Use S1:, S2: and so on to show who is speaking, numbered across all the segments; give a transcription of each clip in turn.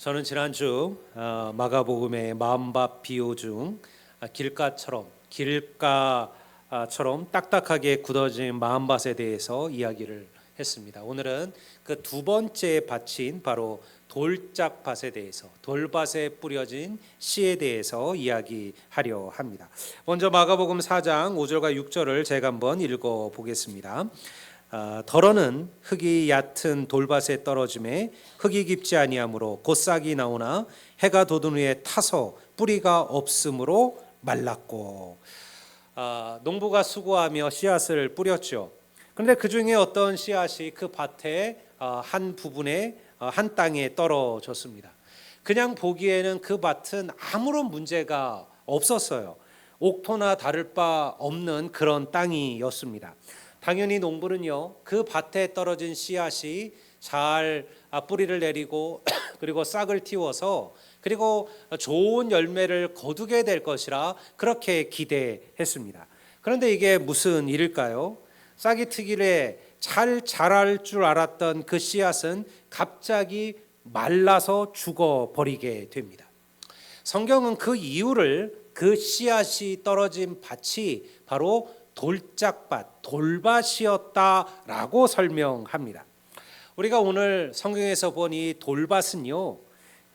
S1: 저는 지난주 마가복음의 마음밭 비유 중 길가처럼 딱딱하게 굳어진 마음밭에 대해서 이야기를 했습니다. 오늘은 그 두 번째 밭인 바로 돌짝밭에 대해서, 돌밭에 뿌려진 씨에 대해서 이야기하려 합니다. 먼저 마가복음 4장 5절과 6절을 제가 한번 읽어 보겠습니다. 덜어는 흙이 얕은 돌밭에 떨어짐에 흙이 깊지 아니하므로 곧 싹이 나오나 해가 돋은 후에 타서 뿌리가 없으므로 말랐고. 농부가 수고하며 씨앗을 뿌렸죠. 그런데 그 중에 어떤 씨앗이 그 밭의 한 부분에 한 땅에 떨어졌습니다. 그냥 보기에는 그 밭은 아무런 문제가 없었어요. 옥토나 다를 바 없는 그런 땅이었습니다. 당연히 농부는요, 그 밭에 떨어진 씨앗이 잘 뿌리를 내리고 그리고 싹을 틔워서 그리고 좋은 열매를 거두게 될 것이라 그렇게 기대했습니다. 그런데 이게 무슨 일일까요? 싹이 트길래 잘 자랄 줄 알았던 그 씨앗은 갑자기 말라서 죽어버리게 됩니다. 성경은 그 이유를, 그 씨앗이 떨어진 밭이 바로 돌짝밭, 돌밭이었다라고 설명합니다. 우리가 오늘 성경에서 본 이 돌밭은요,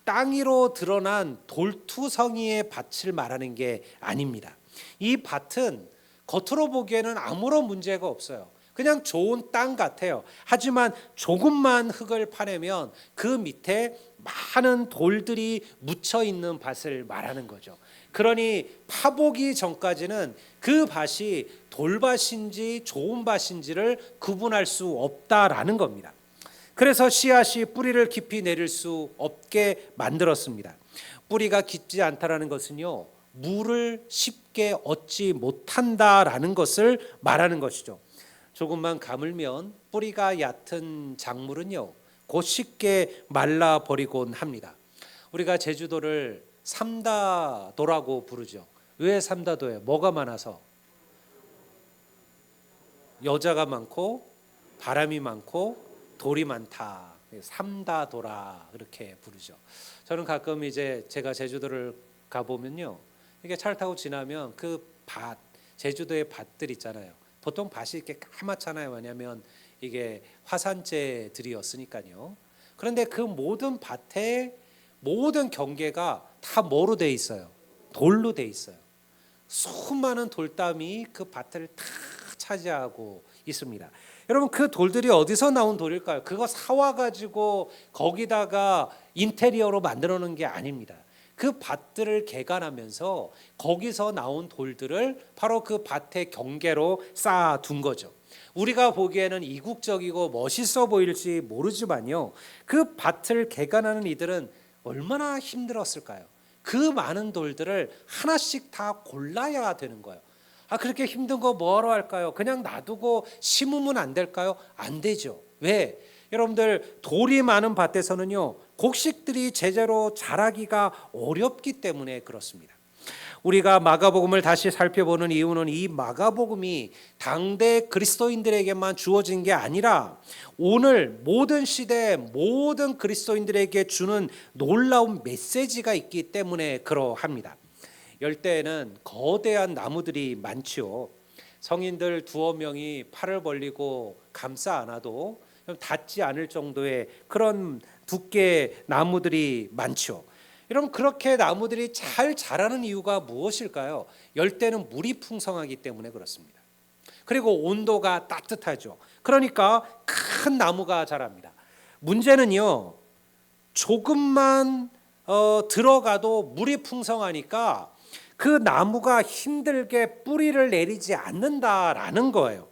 S1: 땅 위로 드러난 돌투성이의 밭을 말하는 게 아닙니다. 이 밭은 겉으로 보기에는 아무런 문제가 없어요. 그냥 좋은 땅 같아요. 하지만 조금만 흙을 파내면 그 밑에 많은 돌들이 묻혀 있는 밭을 말하는 거죠. 그러니 파보기 전까지는 그 밭이 돌밭인지 좋은 밭인지를 구분할 수 없다라는 겁니다. 그래서 씨앗이 뿌리를 깊이 내릴 수 없게 만들었습니다. 뿌리가 깊지 않다라는 것은요, 물을 쉽게 얻지 못한다라는 것을 말하는 것이죠. 조금만 가물면 뿌리가 얕은 작물은요, 곧 쉽게 말라버리곤 합니다. 우리가 제주도를 삼다도라고 부르죠. 왜 삼다도예요? 뭐가 많아서? 여자가 많고 바람이 많고 돌이 많다. 삼다도라 그렇게 부르죠. 저는 가끔 이제 제가 제주도를 가보면요, 이게 차를 타고 지나면 그 밭, 제주도의 밭들 있잖아요. 보통 밭이 이렇게 까맣잖아요. 왜냐하면 이게 화산재들이었으니까요. 그런데 그 모든 밭의 모든 경계가 다 뭐로 돼 있어요? 돌로 돼 있어요. 수많은 돌담이 그 밭을 다 차지하고 있습니다. 여러분, 그 돌들이 어디서 나온 돌일까요? 그거 사와 가지고 거기다가 인테리어로 만들어 놓은 게 아닙니다. 그 밭들을 개간하면서 거기서 나온 돌들을 바로 그 밭의 경계로 쌓아둔 거죠. 우리가 보기에는 이국적이고 멋있어 보일지 모르지만요, 그 밭을 개간하는 이들은 얼마나 힘들었을까요? 그 많은 돌들을 하나씩 다 골라야 되는 거예요. 그렇게 힘든 거 뭐하러 할까요? 그냥 놔두고 심으면 안 될까요? 안 되죠. 왜? 여러분들, 돌이 많은 밭에서는요, 곡식들이 제대로 자라기가 어렵기 때문에 그렇습니다. 우리가 마가복음을 다시 살펴보는 이유는 이 마가복음이 당대 그리스도인들에게만 주어진 게 아니라 오늘 모든 시대 모든 그리스도인들에게 주는 놀라운 메시지가 있기 때문에 그러합니다. 열대에는 거대한 나무들이 많지요. 성인들 두어 명이 팔을 벌리고 감싸 안아도 닿지 않을 정도의 그런 두께의 나무들이 많죠. 여러분, 그렇게 나무들이 잘 자라는 이유가 무엇일까요? 열대는 물이 풍성하기 때문에 그렇습니다. 그리고 온도가 따뜻하죠. 그러니까 큰 나무가 자랍니다. 문제는요, 조금만 들어가도 물이 풍성하니까 그 나무가 힘들게 뿌리를 내리지 않는다라는 거예요.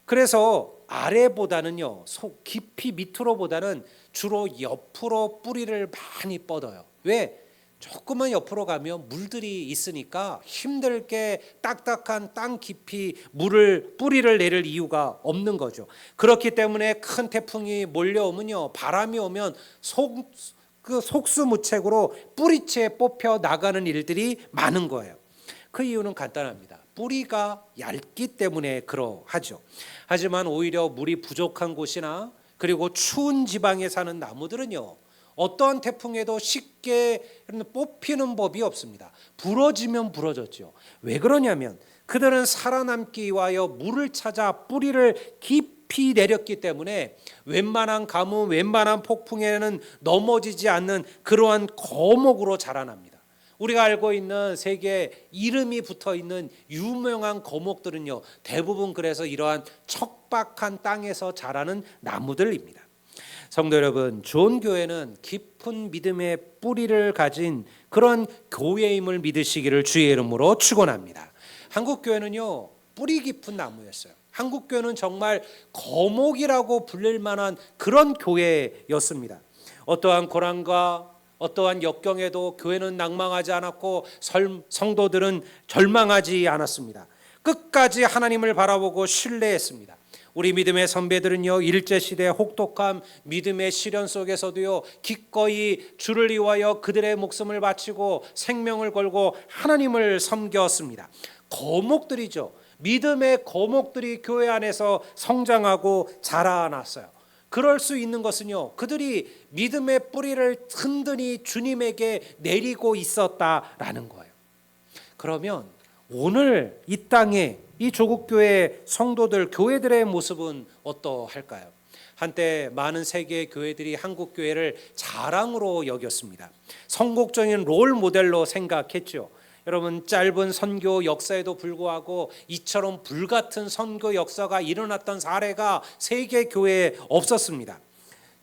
S1: 그래서 아래보다는요, 깊이 밑으로보다는 주로 옆으로 뿌리를 많이 뻗어요. 왜? 조금만 옆으로 가면 물들이 있으니까 힘들게 딱딱한 땅 깊이 뿌리를 내릴 이유가 없는 거죠. 그렇기 때문에 큰 태풍이 몰려오면요, 바람이 오면 속수무책으로 뿌리채 뽑혀 나가는 일들이 많은 거예요. 그 이유는 간단합니다. 뿌리가 얇기 때문에 그러하죠. 하지만 오히려 물이 부족한 곳이나 그리고 추운 지방에 사는 나무들은요, 어떠한 태풍에도 쉽게 뽑히는 법이 없습니다. 부러지면 부러졌죠. 왜 그러냐면 그들은 살아남기 위하여 물을 찾아 뿌리를 깊이 내렸기 때문에 웬만한 가뭄, 웬만한 폭풍에는 넘어지지 않는 그러한 거목으로 자라납니다. 우리가 알고 있는 세계에 이름이 붙어 있는 유명한 거목들은요, 대부분 그래서 이러한 척박한 땅에서 자라는 나무들입니다. 성도 여러분, 좋은 교회는 깊은 믿음의 뿌리를 가진 그런 교회임을 믿으시기를 주의 이름으로 축원합니다. 한국 교회는요, 뿌리 깊은 나무였어요. 한국 교회는 정말 거목이라고 불릴 만한 그런 교회였습니다. 어떠한 고난과 어떠한 역경에도 교회는 낭망하지 않았고 성도들은 절망하지 않았습니다. 끝까지 하나님을 바라보고 신뢰했습니다. 우리 믿음의 선배들은요, 일제시대의 혹독한 믿음의 시련 속에서도요, 기꺼이 주를 위하여 그들의 목숨을 바치고 생명을 걸고 하나님을 섬겼습니다. 거목들이죠. 믿음의 거목들이 교회 안에서 성장하고 자라났어요. 그럴 수 있는 것은요, 그들이 믿음의 뿌리를 든든히 주님에게 내리고 있었다라는 거예요. 그러면 오늘 이 땅에 이 조국교회 성도들, 교회들의 모습은 어떠할까요? 한때 많은 세계의 교회들이 한국 교회를 자랑으로 여겼습니다. 선곡적인 롤 모델로 생각했죠. 여러분, 짧은 선교 역사에도 불구하고 이처럼 불같은 선교 역사가 일어났던 사례가 세계 교회에 없었습니다.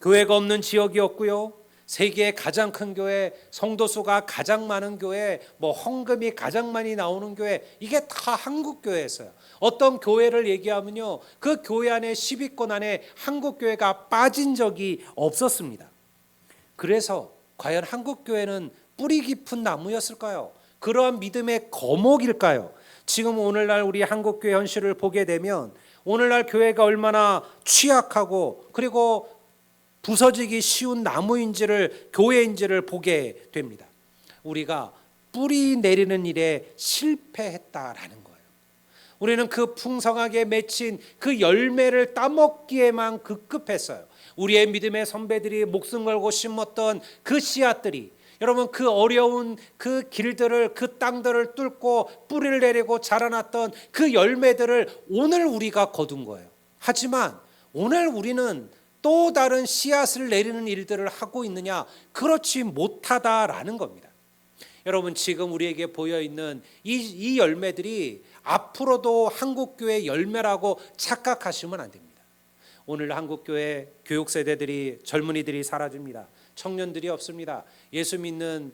S1: 교회가 없는 지역이었고요, 세계의 가장 큰 교회, 성도 수가 가장 많은 교회, 헌금이 가장 많이 나오는 교회, 이게 다 한국 교회였어요. 어떤 교회를 얘기하면요, 그 교회 안에 10위권 안에 한국 교회가 빠진 적이 없었습니다. 그래서 과연 한국 교회는 뿌리 깊은 나무였을까요? 그러한 믿음의 거목일까요? 지금 오늘날 우리 한국교회 현실을 보게 되면 오늘날 교회가 얼마나 취약하고 그리고 부서지기 쉬운 나무인지를, 교회인지를 보게 됩니다. 우리가 뿌리 내리는 일에 실패했다라는 거예요. 우리는 그 풍성하게 맺힌 그 열매를 따먹기에만 급급했어요. 우리의 믿음의 선배들이 목숨 걸고 심었던 그 씨앗들이, 여러분, 그 어려운 그 길들을, 그 땅들을 뚫고 뿌리를 내리고 자라났던 그 열매들을 오늘 우리가 거둔 거예요. 하지만 오늘 우리는 또 다른 씨앗을 내리는 일들을 하고 있느냐? 그렇지 못하다라는 겁니다. 여러분, 지금 우리에게 보여있는 이 열매들이 앞으로도 한국교회 열매라고 착각하시면 안 됩니다. 오늘 한국교회 교육세대들이, 젊은이들이 사라집니다. 청년들이 없습니다. 예수 믿는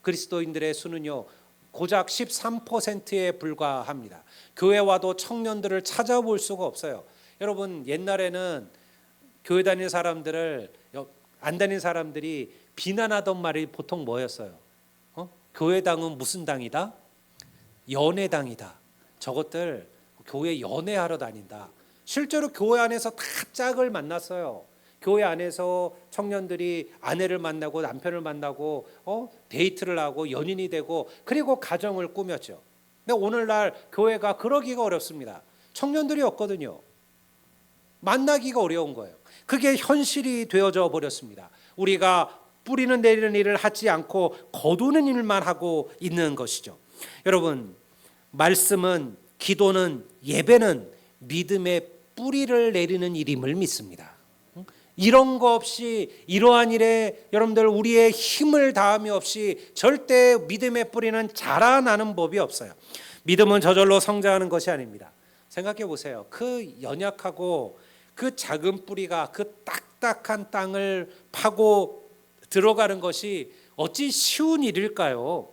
S1: 그리스도인들의 수는요, 고작 13%에 불과합니다. 교회 와도 청년들을 찾아볼 수가 없어요. 여러분, 옛날에는 교회 다니는 사람들을, 안 다니는 사람들이 비난하던 말이 보통 뭐였어요? 교회당은 무슨 당이다? 연애당이다. 저것들 교회 연애하러 다닌다. 실제로 교회 안에서 다 짝을 만났어요. 교회 안에서 청년들이 아내를 만나고 남편을 만나고 데이트를 하고 연인이 되고 그리고 가정을 꾸몄죠. 근데 오늘날 교회가 그러기가 어렵습니다. 청년들이 없거든요. 만나기가 어려운 거예요. 그게 현실이 되어져 버렸습니다. 우리가 뿌리는 내리는 일을 하지 않고 거두는 일만 하고 있는 것이죠. 여러분, 말씀은, 기도는, 예배는 믿음의 뿌리를 내리는 일임을 믿습니다. 이런 거 없이, 이러한 일에 여러분들 우리의 힘을 다함이 없이 절대 믿음의 뿌리는 자라나는 법이 없어요. 믿음은 저절로 성장하는 것이 아닙니다. 생각해 보세요. 그 연약하고 그 작은 뿌리가 그 딱딱한 땅을 파고 들어가는 것이 어찌 쉬운 일일까요?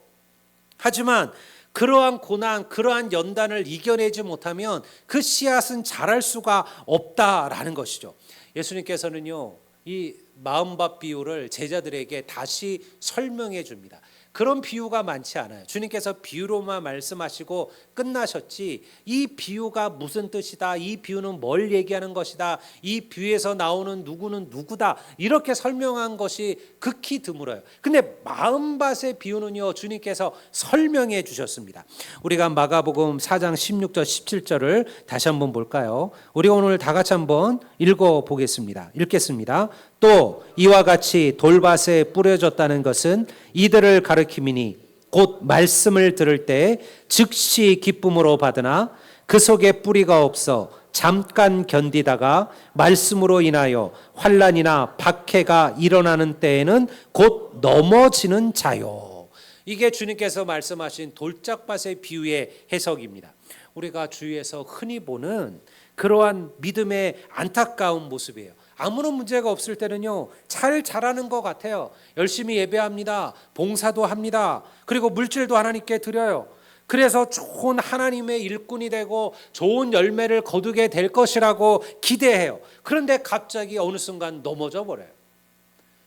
S1: 하지만 그러한 고난, 그러한 연단을 이겨내지 못하면 그 씨앗은 자랄 수가 없다라는 것이죠. 예수님께서는요, 이 마음밭 비유를 제자들에게 다시 설명해 줍니다. 그런 비유가 많지 않아요. 주님께서 비유로만 말씀하시고 끝나셨지, 이 비유가 무슨 뜻이다, 이 비유는 뭘 얘기하는 것이다, 이 비유에서 나오는 누구는 누구다, 이렇게 설명한 것이 극히 드물어요. 근데 마음밭의 비유는요, 주님께서 설명해 주셨습니다. 우리가 마가복음 4장 16절 17절을 다시 한번 볼까요? 우리 오늘 다 같이 한번 읽어보겠습니다. 읽겠습니다. 또 이와 같이 돌밭에 뿌려졌다는 것은 이들을 가리킴이니 곧 말씀을 들을 때 즉시 기쁨으로 받으나 그 속에 뿌리가 없어 잠깐 견디다가 말씀으로 인하여 환난이나 박해가 일어나는 때에는 곧 넘어지는 자요. 이게 주님께서 말씀하신 돌짝밭의 비유의 해석입니다. 우리가 주위에서 흔히 보는 그러한 믿음의 안타까운 모습이에요. 아무런 문제가 없을 때는요, 잘 자라는 것 같아요. 열심히 예배합니다. 봉사도 합니다. 그리고 물질도 하나님께 드려요. 그래서 좋은 하나님의 일꾼이 되고 좋은 열매를 거두게 될 것이라고 기대해요. 그런데 갑자기 어느 순간 넘어져 버려요.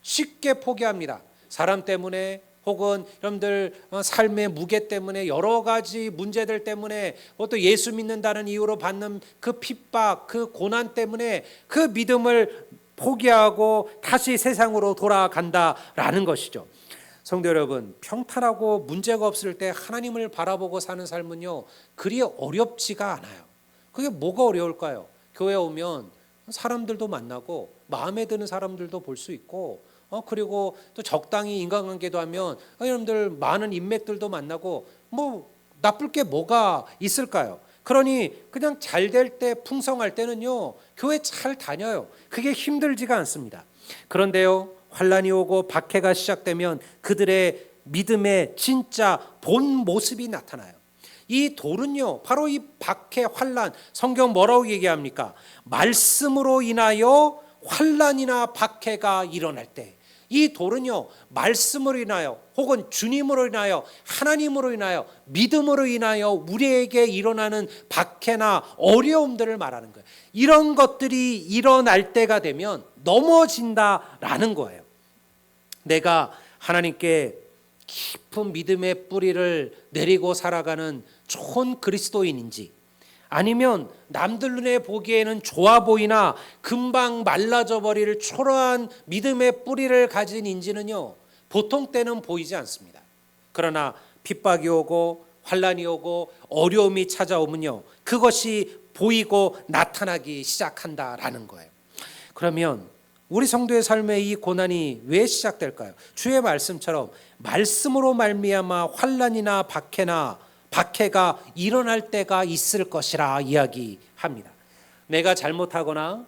S1: 쉽게 포기합니다. 사람 때문에, 혹은 여러분들 삶의 무게 때문에, 여러 가지 문제들 때문에, 또 예수 믿는다는 이유로 받는 그 핍박, 그 고난 때문에 그 믿음을 포기하고 다시 세상으로 돌아간다라는 것이죠. 성도 여러분, 평탄하고 문제가 없을 때 하나님을 바라보고 사는 삶은요, 그리 어렵지가 않아요. 그게 뭐가 어려울까요? 교회 오면 사람들도 만나고 마음에 드는 사람들도 볼 수 있고, 그리고 또 적당히 인간관계도 하면 여러분들 많은 인맥들도 만나고, 뭐 나쁠 게 뭐가 있을까요? 그러니 그냥 잘 될 때, 풍성할 때는요, 교회 잘 다녀요. 그게 힘들지가 않습니다. 그런데요, 환난이 오고 박해가 시작되면 그들의 믿음의 진짜 본 모습이 나타나요. 이 돌은요, 바로 이 박해, 환난, 성경 뭐라고 얘기합니까? 말씀으로 인하여 환난이나 박해가 일어날 때, 이 돌은요, 말씀으로 인하여, 혹은 주님으로 인하여, 하나님으로 인하여, 믿음으로 인하여 우리에게 일어나는 박해나 어려움들을 말하는 거예요. 이런 것들이 일어날 때가 되면 넘어진다라는 거예요. 내가 하나님께 깊은 믿음의 뿌리를 내리고 살아가는 좋은 그리스도인인지, 아니면 남들 눈에 보기에는 좋아 보이나 금방 말라져 버릴 초라한 믿음의 뿌리를 가진 인지는요, 보통 때는 보이지 않습니다. 그러나 핍박이 오고 환난이 오고 어려움이 찾아오면요, 그것이 보이고 나타나기 시작한다라는 거예요. 그러면 우리 성도의 삶에 이 고난이 왜 시작될까요? 주의 말씀처럼 말씀으로 말미암아 환난이나 박해가 일어날 때가 있을 것이라 이야기합니다. 내가 잘못하거나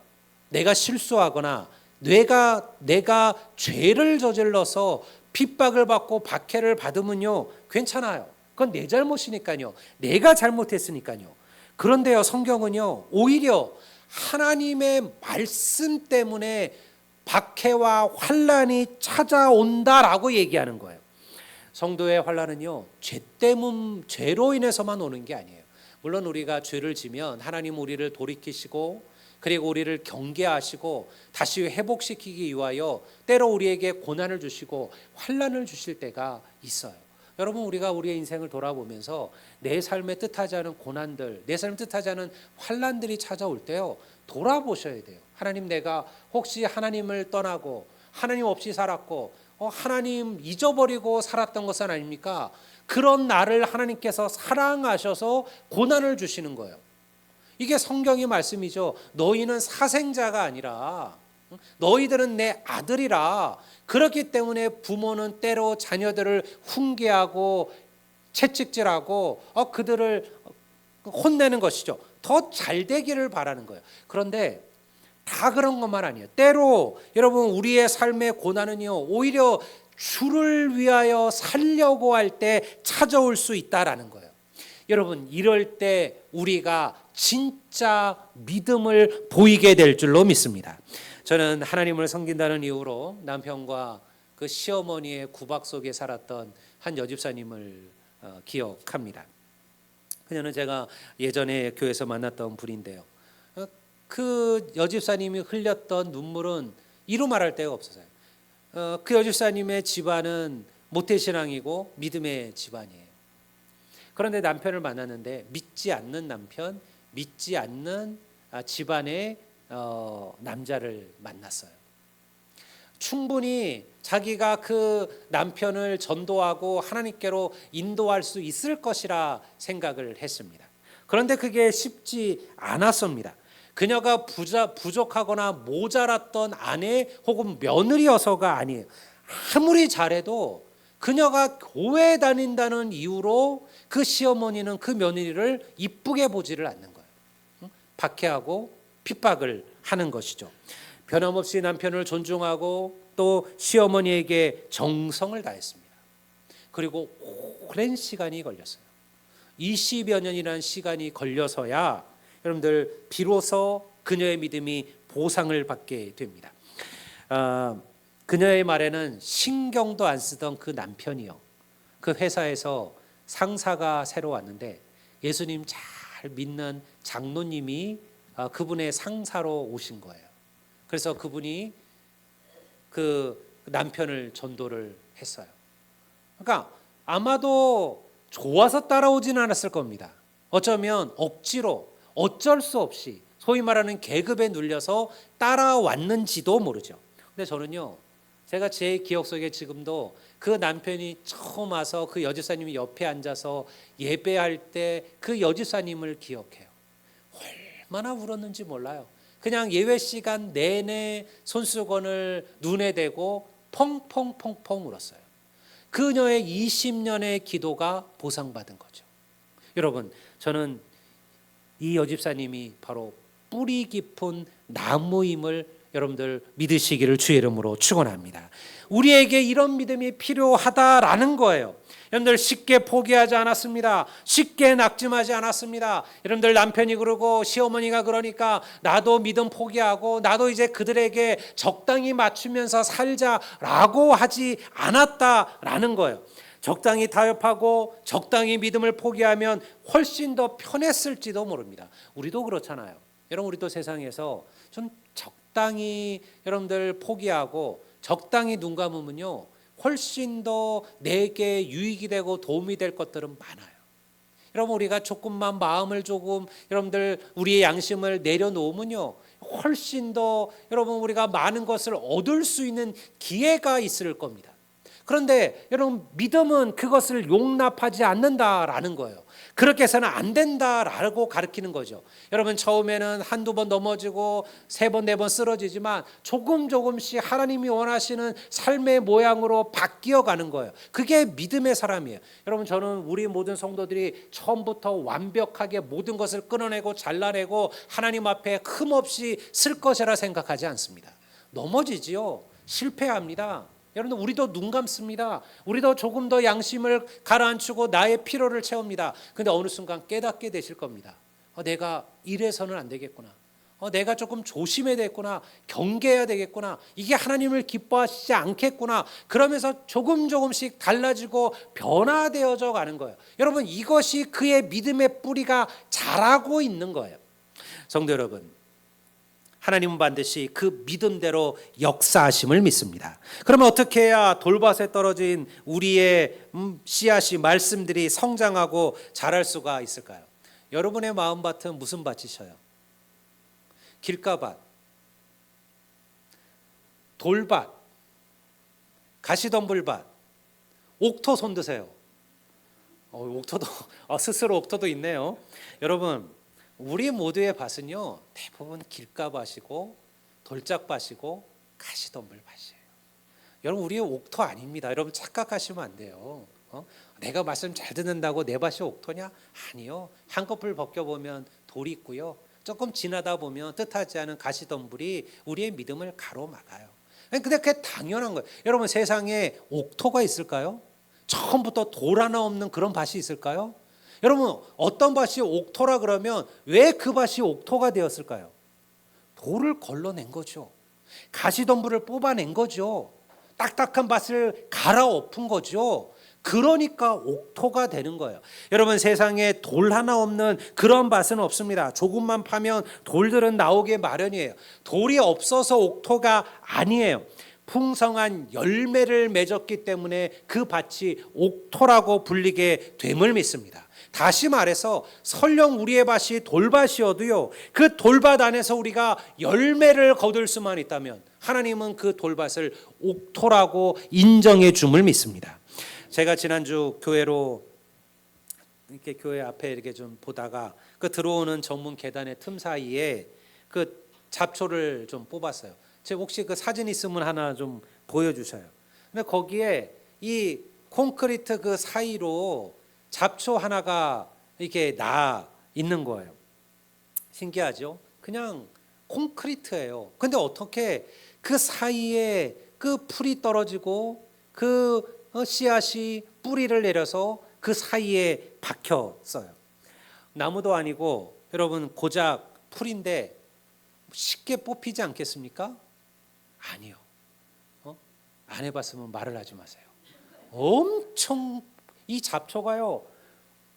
S1: 내가 실수하거나 내가 죄를 저질러서 핍박을 받고 박해를 받으면요, 괜찮아요. 그건 내 잘못이니까요. 내가 잘못했으니까요. 그런데요, 성경은요, 오히려 하나님의 말씀 때문에 박해와 환난이 찾아온다라고 얘기하는 거예요. 성도의 환난은요, 죄로 인해서만 오는 게 아니에요. 물론 우리가 죄를 지면 하나님 우리를 돌이키시고, 그리고 우리를 경계하시고 다시 회복시키기 위하여 때로 우리에게 고난을 주시고 환난을 주실 때가 있어요. 여러분, 우리가 우리의 인생을 돌아보면서 내 삶에 뜻하지 않은 고난들, 내 삶에 뜻하지 않은 환난들이 찾아올 때요, 돌아보셔야 돼요. 하나님, 내가 혹시 하나님을 떠나고 하나님 없이 살았고 하나님 잊어버리고 살았던 것은 아닙니까? 그런 나를 하나님께서 사랑하셔서 고난을 주시는 거예요. 이게 성경의 말씀이죠. 너희는 사생자가 아니라 너희들은 내 아들이라. 그렇기 때문에 부모는 때로 자녀들을 훈계하고 채찍질하고 그들을 혼내는 것이죠. 더 잘 되기를 바라는 거예요. 그런데 다 그런 것만 아니에요. 때로 여러분, 우리의 삶의 고난은요, 오히려 주를 위하여 살려고 할 때 찾아올 수 있다라는 거예요. 여러분, 이럴 때 우리가 진짜 믿음을 보이게 될 줄로 믿습니다. 저는 하나님을 섬긴다는 이유로 남편과 그 시어머니의 구박 속에 살았던 한 여집사님을 기억합니다. 그녀는 제가 예전에 교회에서 만났던 분인데요, 그 여집사님이 흘렸던 눈물은 이루 말할 데가 없었어요. 그 여집사님의 집안은 모태신앙이고 믿음의 집안이에요. 그런데 남편을 만났는데 믿지 않는 남편, 믿지 않는 집안의 남자를 만났어요. 충분히 자기가 그 남편을 전도하고 하나님께로 인도할 수 있을 것이라 생각을 했습니다. 그런데 그게 쉽지 않았습니다. 그녀가 부족하거나 모자랐던 아내 혹은 며느리여서가 아니에요. 아무리 잘해도 그녀가 교회 다닌다는 이유로 그 시어머니는 그 며느리를 이쁘게 보지를 않는 거예요. 박해하고 핍박을 하는 것이죠. 변함없이 남편을 존중하고 또 시어머니에게 정성을 다했습니다. 그리고 오랜 시간이 걸렸어요. 20여 년이라는 시간이 걸려서야 여러분들 비로소 그녀의 믿음이 보상을 받게 됩니다. 그녀의 말에는 신경도 안 쓰던 그 남편이요, 그 회사에서 상사가 새로 왔는데 예수님 잘 믿는 장로님이 그분의 상사로 오신 거예요. 그래서 그분이 그 남편을 전도를 했어요. 그러니까 아마도 좋아서 따라오진 않았을 겁니다. 어쩌면 억지로 어쩔 수 없이 소위 말하는 계급에 눌려서 따라왔는지도 모르죠. 근데 저는요, 제가 제 기억 속에 지금도 그 남편이 처음 와서 그 여집사님이 옆에 앉아서 예배할 때 그 여집사님을 기억해요. 얼마나 울었는지 몰라요. 그냥 예외 시간 내내 손수건을 눈에 대고 펑펑펑펑 울었어요. 그녀의 20년의 기도가 보상받은 거죠. 여러분, 저는 이 여집사님이 바로 뿌리 깊은 나무임을 여러분들 믿으시기를 주의 이름으로 축원합니다. 우리에게 이런 믿음이 필요하다라는 거예요. 여러분들 쉽게 포기하지 않았습니다. 쉽게 낙심하지 않았습니다. 여러분들 남편이 그러고 시어머니가 그러니까 나도 믿음 포기하고 나도 이제 그들에게 적당히 맞추면서 살자라고 하지 않았다라는 거예요. 적당히 타협하고 적당히 믿음을 포기하면 훨씬 더 편했을지도 모릅니다. 우리도 그렇잖아요. 여러분, 우리도 세상에서 좀 적당히 여러분들 포기하고 적당히 눈 감으면요, 훨씬 더 내게 유익이 되고 도움이 될 것들은 많아요. 여러분, 우리가 조금만 마음을 조금 여러분들 우리의 양심을 내려놓으면요, 훨씬 더 여러분 우리가 많은 것을 얻을 수 있는 기회가 있을 겁니다. 그런데 여러분, 믿음은 그것을 용납하지 않는다라는 거예요. 그렇게 해서는 안 된다라고 가르치는 거죠. 여러분, 처음에는 한두 번 넘어지고 세 번, 네 번 쓰러지지만 조금씩 하나님이 원하시는 삶의 모양으로 바뀌어 가는 거예요. 그게 믿음의 사람이에요. 여러분, 저는 우리 모든 성도들이 처음부터 완벽하게 모든 것을 끊어내고 잘라내고 하나님 앞에 흠없이 쓸 것이라 생각하지 않습니다. 넘어지지요. 실패합니다. 여러분들, 우리도 눈 감습니다. 우리도 조금 더 양심을 가라앉히고 나의 피로를 채웁니다. 근데 어느 순간 깨닫게 되실 겁니다. 내가 이래서는 안 되겠구나. 내가 조금 조심해야 되겠구나. 경계해야 되겠구나. 이게 하나님을 기뻐하시지 않겠구나. 그러면서 조금씩 달라지고 변화되어져 가는 거예요. 여러분, 이것이 그의 믿음의 뿌리가 자라고 있는 거예요. 성도 여러분, 하나님은 반드시 그 믿음대로 역사하심을 믿습니다. 그러면 어떻게 해야 돌밭에 떨어진 우리의 씨앗이 말씀들이 성장하고 자랄 수가 있을까요? 여러분의 마음밭은 무슨 밭이셔요? 길가밭, 돌밭, 가시덤불밭, 옥토 손 드세요. 옥토도 스스로 옥토도 있네요. 여러분, 우리 모두의 밭은요, 대부분 길가밭이고 돌짝밭이고 가시덤불밭이에요. 여러분, 우리의 옥토 아닙니다. 여러분, 착각하시면 안 돼요. 내가 말씀 잘 듣는다고 내 밭이 옥토냐? 아니요. 한꺼풀 벗겨보면 돌이 있고요, 조금 지나다 보면 뜻하지 않은 가시덤불이 우리의 믿음을 가로막아요. 근데 그게 당연한 거예요. 여러분, 세상에 옥토가 있을까요? 처음부터 돌 하나 없는 그런 밭이 있을까요? 여러분, 어떤 밭이 옥토라 그러면 왜 그 밭이 옥토가 되었을까요? 돌을 걸러낸 거죠. 가시덤불을 뽑아낸 거죠. 딱딱한 밭을 갈아엎은 거죠. 그러니까 옥토가 되는 거예요. 여러분, 세상에 돌 하나 없는 그런 밭은 없습니다. 조금만 파면 돌들은 나오게 마련이에요. 돌이 없어서 옥토가 아니에요. 풍성한 열매를 맺었기 때문에 그 밭이 옥토라고 불리게 됨을 믿습니다. 다시 말해서 설령 우리의 밭이 돌밭이어도요, 그 돌밭 안에서 우리가 열매를 거둘 수만 있다면 하나님은 그 돌밭을 옥토라고 인정해 줌을 믿습니다. 제가 지난주 교회로 이렇게 교회 앞에 이렇게 좀 보다가 그 들어오는 정문 계단의 틈 사이에 그 잡초를 좀 뽑았어요. 제가 혹시 그 사진 있으면 하나 좀 보여주셔요. 근데 거기에 이 콘크리트 그 사이로 잡초 하나가 이렇게 나 있는 거예요. 신기하죠? 그냥 콘크리트예요. 근데 어떻게 그 사이에 그 풀이 떨어지고 그 씨앗이 뿌리를 내려서 그 사이에 박혔어요. 나무도 아니고 여러분 고작 풀인데 쉽게 뽑히지 않겠습니까? 아니요. 안 해봤으면 말을 하지 마세요. 엄청 이 잡초가요,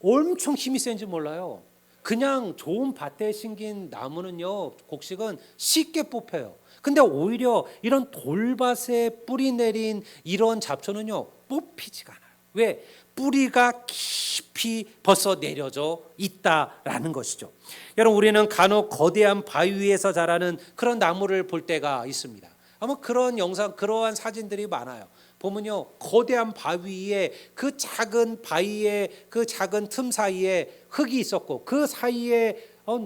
S1: 엄청 힘이 센지 몰라요. 그냥 좋은 밭에 심긴 나무는요, 곡식은 쉽게 뽑혀요. 근데 오히려 이런 돌밭에 뿌리 내린 이런 잡초는요, 뽑히지가 않아요. 왜? 뿌리가 깊이 벌써 내려져 있다라는 것이죠. 여러분, 우리는 간혹 거대한 바위 위에서 자라는 그런 나무를 볼 때가 있습니다. 아마 그런 영상, 그러한 사진들이 많아요. 보면요, 거대한 바위에 그 작은 바위에 그 작은 틈 사이에 흙이 있었고 그 사이에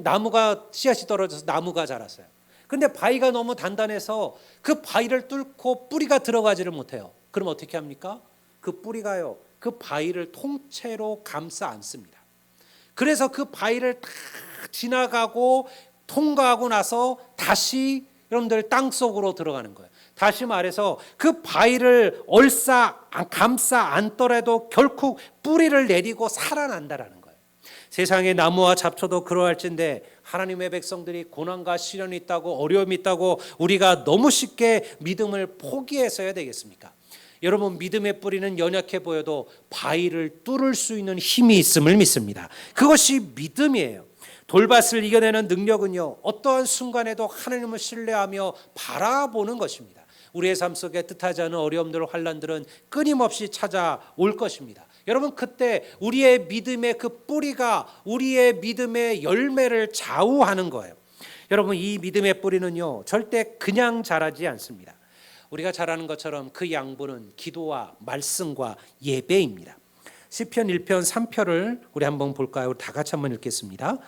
S1: 나무가 씨앗이 떨어져서 나무가 자랐어요. 근데 바위가 너무 단단해서 그 바위를 뚫고 뿌리가 들어가지를 못해요. 그럼 어떻게 합니까? 그 뿌리가요, 그 바위를 통째로 감싸 안습니다. 그래서 그 바위를 다 지나가고 통과하고 나서 다시 여러분들 땅 속으로 들어가는 거예요. 다시 말해서 그 바위를 감싸 안더라도 결국 뿌리를 내리고 살아난다라는 거예요. 세상의 나무와 잡초도 그러할진데 하나님의 백성들이 고난과 시련이 있다고 어려움이 있다고 우리가 너무 쉽게 믿음을 포기해서야 되겠습니까? 여러분, 믿음의 뿌리는 연약해 보여도 바위를 뚫을 수 있는 힘이 있음을 믿습니다. 그것이 믿음이에요. 돌밭을 이겨내는 능력은요, 어떠한 순간에도 하나님을 신뢰하며 바라보는 것입니다. 우리의 삶 속에 뜻하지 않은 어려움들, 환난들은 끊임없이 찾아올 것입니다. 여러분, 그때 우리의 믿음의 그 뿌리가 우리의 믿음의 열매를 좌우하는 거예요. 여러분, 이 믿음의 뿌리는요, 절대 그냥 자라지 않습니다. 우리가 잘 아는 것처럼 그 양분은 기도와 말씀과 예배입니다. 시편 1편 3편을 우리 한번 볼까요? 다 같이 한번 읽겠습니다.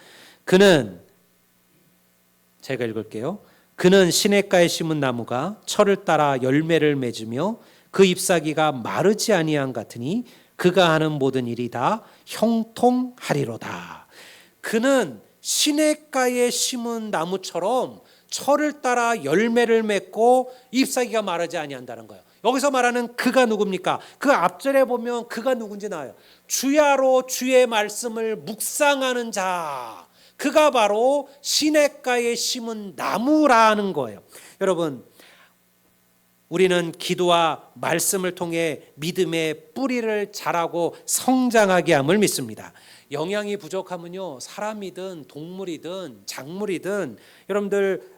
S1: 제가 읽을게요. 그는 시냇가에 심은 나무가 철을 따라 열매를 맺으며 그 잎사귀가 마르지 아니한 같으니 그가 하는 모든 일이 다 형통하리로다. 그는 시냇가에 심은 나무처럼 철을 따라 열매를 맺고 잎사귀가 마르지 아니한다는 거예요. 여기서 말하는 그가 누굽니까? 그 앞절에 보면 그가 누군지 나와요. 주야로 주의 말씀을 묵상하는 자, 그가 바로 시냇가에 심은 나무라는 거예요. 여러분, 우리는 기도와 말씀을 통해 믿음의 뿌리를 자라고 성장하게 함을 믿습니다. 영양이 부족하면요, 사람이든 동물이든 작물이든 여러분들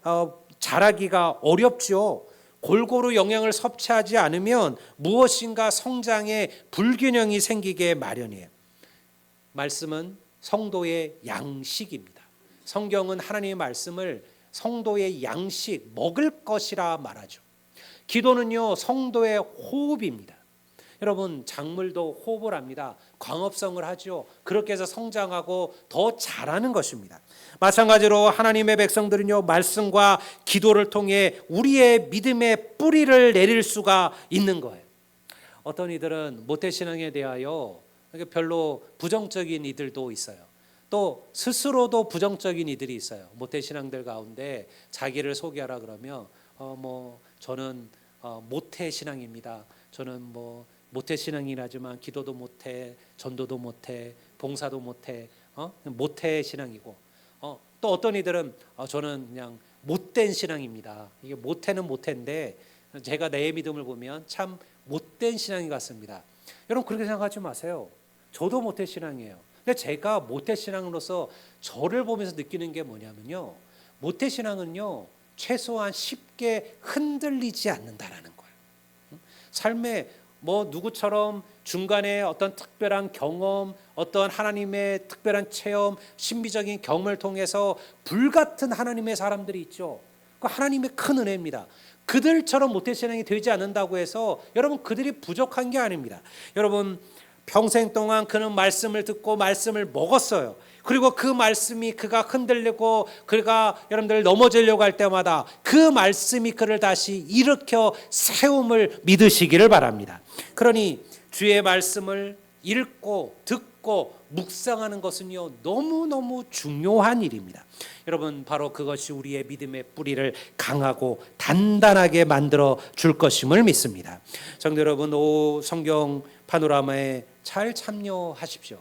S1: 자라기가 어렵죠. 골고루 영양을 섭취하지 않으면 무엇인가 성장에 불균형이 생기게 마련이에요. 말씀은 성도의 양식입니다. 성경은 하나님의 말씀을 성도의 양식, 먹을 것이라 말하죠. 기도는요, 성도의 호흡입니다. 여러분, 작물도 호흡을 합니다. 광합성을 하죠. 그렇게 해서 성장하고 더 자라는 것입니다. 마찬가지로 하나님의 백성들은요, 말씀과 기도를 통해 우리의 믿음의 뿌리를 내릴 수가 있는 거예요. 어떤 이들은 모태신앙에 대하여 별로 부정적인 이들도 있어요. 또 스스로도 부정적인 이들이 있어요. 모태신앙들 가운데 자기를 소개하라 그러면 저는 모태신앙입니다. 저는 모태신앙이라지만 기도도 못해, 전도도 못해, 봉사도 못해, 모태신앙이고, 또 어떤 이들은 저는 그냥 못된 신앙입니다. 이게 모태는 모태인데 제가 내 믿음을 보면 참 못된 신앙이 같습니다. 여러분, 그렇게 생각하지 마세요. 저도 모태신앙이에요. 근데 제가 모태신앙으로서 저를 보면서 느끼는 게 뭐냐면요, 모태신앙은요, 최소한 쉽게 흔들리지 않는다라는 거예요. 삶에 누구처럼 중간에 어떤 특별한 경험, 어떤 하나님의 특별한 체험, 신비적인 경험을 통해서 불같은 하나님의 사람들이 있죠. 그 하나님의 큰 은혜입니다. 그들처럼 모태신앙이 되지 않는다고 해서 여러분, 그들이 부족한 게 아닙니다. 여러분, 평생 동안 그는 말씀을 듣고 말씀을 먹었어요. 그리고 그 말씀이 그가 흔들리고 그가 여러분들 넘어지려고 할 때마다 그 말씀이 그를 다시 일으켜 세움을 믿으시기를 바랍니다. 그러니 주의 말씀을 읽고 듣고 묵상하는 것은요, 너무너무 중요한 일입니다. 여러분, 바로 그것이 우리의 믿음의 뿌리를 강하고 단단하게 만들어 줄 것임을 믿습니다. 성도 여러분, 성경 파노라마에 잘 참여하십시오.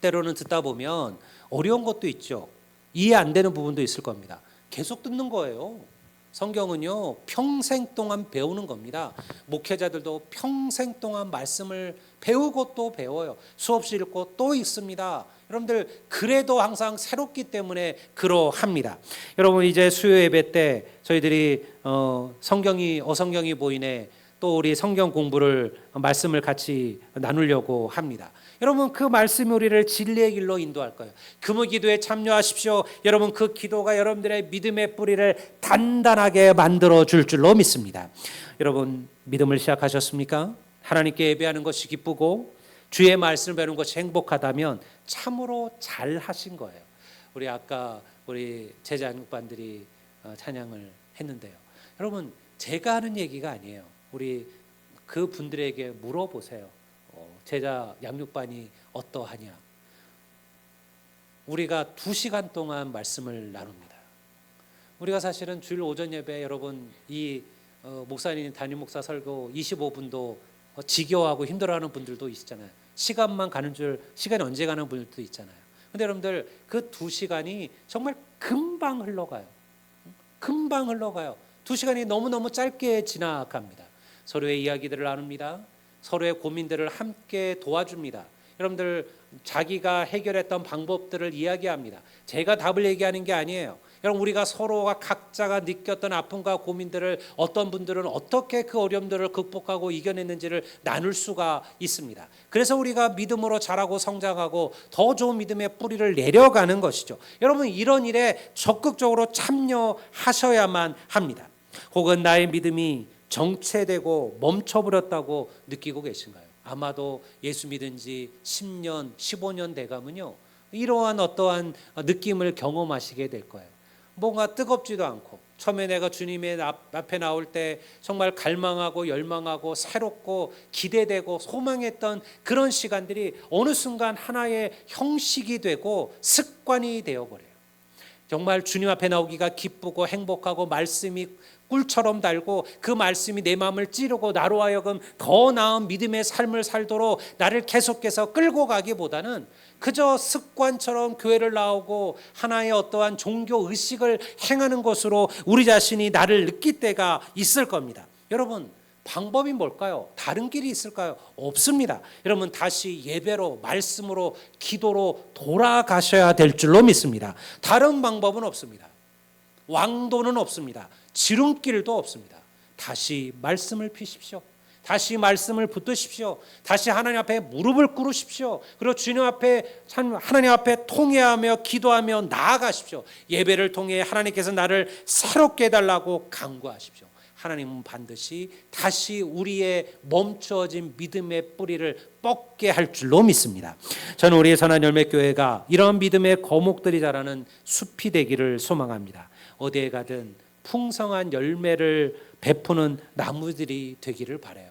S1: 때로는 듣다 보면 어려운 것도 있죠. 이해 안 되는 부분도 있을 겁니다. 계속 듣는 거예요. 성경은요, 평생 동안 배우는 겁니다. 목회자들도 평생 동안 말씀을 배우고 또 배워요. 수없이 읽고 또 읽습니다. 여러분들, 그래도 항상 새롭기 때문에 그러합니다. 여러분, 이제 수요 예배 때 저희들이 어성경이 보이네, 또 우리 성경 공부를 말씀을 같이 나누려고 합니다. 여러분, 그 말씀이 우리를 진리의 길로 인도할 거예요. 금요 기도에 참여하십시오. 여러분, 그 기도가 여러분들의 믿음의 뿌리를 단단하게 만들어 줄 줄로 믿습니다. 여러분, 믿음을 시작하셨습니까? 하나님께 예배하는 것이 기쁘고 주의 말씀을 배우는 것이 행복하다면 참으로 잘 하신 거예요. 아까 우리 제자양육반들이 찬양을 했는데요. 여러분, 제가 하는 얘기가 아니에요. 우리 그 분들에게 물어보세요. 제자 양육반이 어떠하냐? 우리가 2시간 동안 말씀을 나눕니다. 우리가 사실은 주일 오전 예배, 여러분, 이 목사님 담임 목사 설교 25분도 지겨워하고 힘들어하는 분들도 있잖아요. 시간만 가는 줄, 시간이 언제 가는 분들도 있잖아요. 근데 여러분들, 그 2시간이 정말 금방 흘러가요. 금방 흘러가요. 2시간이 너무너무 짧게 지나갑니다. 서로의 이야기들을 나눕니다. 서로의 고민들을 함께 도와줍니다. 여러분들, 자기가 해결했던 방법들을 이야기합니다. 제가 답을 얘기하는 게 아니에요. 여러분, 우리가 서로가 각자가 느꼈던 아픔과 고민들을 어떤 분들은 어떻게 그 어려움들을 극복하고 이겨냈는지를 나눌 수가 있습니다. 그래서 우리가 믿음으로 자라고 성장하고 더 좋은 믿음의 뿌리를 내려가는 것이죠. 여러분, 이런 일에 적극적으로 참여하셔야만 합니다. 혹은 나의 믿음이 정체되고 멈춰버렸다고 느끼고 계신가요? 아마도 예수 믿은 지 10년, 15년 돼가면요, 이러한 어떠한 느낌을 경험하시게 될 거예요. 뭔가 뜨겁지도 않고, 처음에 내가 주님의 앞에 나올 때 정말 갈망하고 열망하고 새롭고 기대되고 소망했던 그런 시간들이 어느 순간 하나의 형식이 되고 습관이 되어버려요. 정말 주님 앞에 나오기가 기쁘고 행복하고 말씀이 꿀처럼 달고 그 말씀이 내 마음을 찌르고 나로 하여금 더 나은 믿음의 삶을 살도록 나를 계속해서 끌고 가기보다는 그저 습관처럼 교회를 나오고 하나의 어떠한 종교 의식을 행하는 것으로 우리 자신이 나를 느낄 때가 있을 겁니다. 여러분, 방법이 뭘까요? 다른 길이 있을까요? 없습니다. 여러분, 다시 예배로, 말씀으로, 기도로 돌아가셔야 될 줄로 믿습니다. 다른 방법은 없습니다. 왕도는 없습니다. 지름길도 없습니다. 다시 말씀을 피십시오. 다시 말씀을 붙드십시오. 다시 하나님 앞에 무릎을 꿇으십시오. 그리고 주님 앞에, 하나님 앞에 통회하며 기도하며 나아가십시오. 예배를 통해 하나님께서 나를 새롭게 해달라고 간구하십시오. 하나님은 반드시 다시 우리의 멈춰진 믿음의 뿌리를 뻗게 할 줄로 믿습니다. 저는 우리의 선한열매교회가 이런 믿음의 거목들이 자라는 숲이 되기를 소망합니다. 어디에 가든 풍성한 열매를 베푸는 나무들이 되기를 바라요.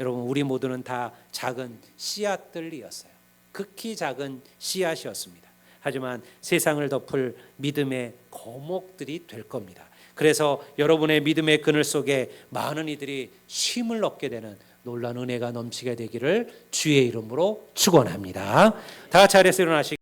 S1: 여러분, 우리 모두는 다 작은 씨앗들이었어요. 극히 작은 씨앗이었습니다. 하지만 세상을 덮을 믿음의 거목들이 될 겁니다. 그래서 여러분의 믿음의 그늘 속에 많은 이들이 쉼을 얻게 되는 놀라운 은혜가 넘치게 되기를 주의 이름으로 축원합니다. 다 같이 자리에서 일어나시기